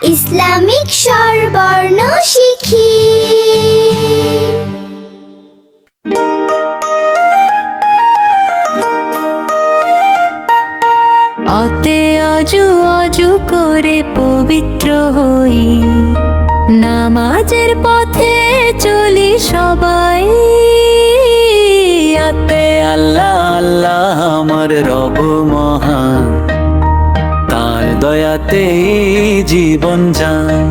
Islamic স্বরবর্ণ শিখি। অতে অজু অজু করে পবিত্র হই, নামাজের পথে চলি সবাই। আতে আল্লাহ আল্লাহ আমার রব মহান, তার দয়াতেই জীবন যান।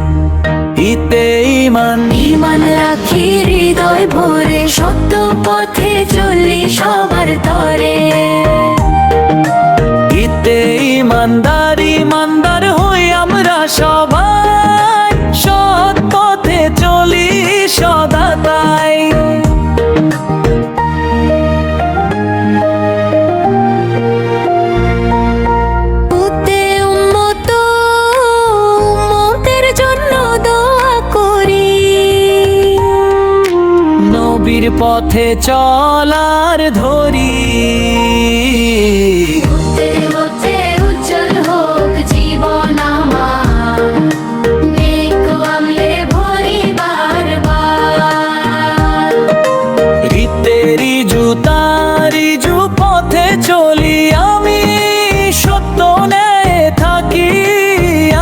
ইতে ইমান ইমান রাখি হৃদয় ভরে, সত্য পথে চলি সবার তরে। ইতে ইমানদার ইমানদার হই আমরা সবাই, সৎ পথে চলি সদা তাই। উতে উম্মত উম্মতের জন্য দোয়া করি, নবীর পথে চলার ধরি। হতে হতে উজ্জ্বল হোক জীবন আমার, নেক আমলে ভরি বারবার। রীতেরি জুতারি জু পথে চলি আমি, সত্য ন্যায় থাকি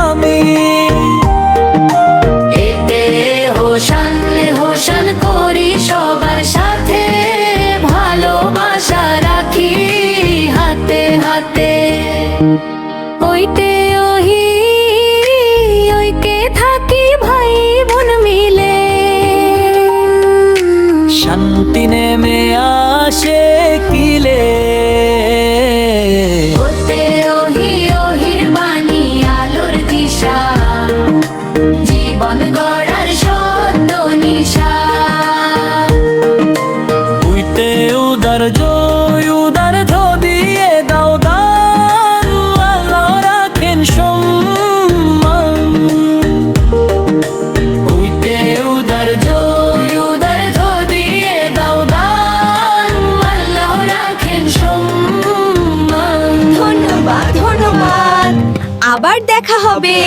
আমি। এতে হোসান হোসান করি সবার সাথে, ভালোবাসা রাখি হাতে হাতে। ওইতে ওহি ওইকে থাকি ভাই বোন মিলে, শান্তি নেমে আসে কিলে। ওতে ওহি ওহির বাণী আলোর দিশা, জীবন গড়ার সত্য নিশা। উইতে উদার জয় উদার দিয়ে দাও দান, আল্লাহ রাখেন সম্মান। উইতে উদার জয় উদার দিয়ে দাও দান, আল্লাহ রাখেন সম্মান। ধন্যবাদ ধন্যবাদ, আবার দেখা হবে।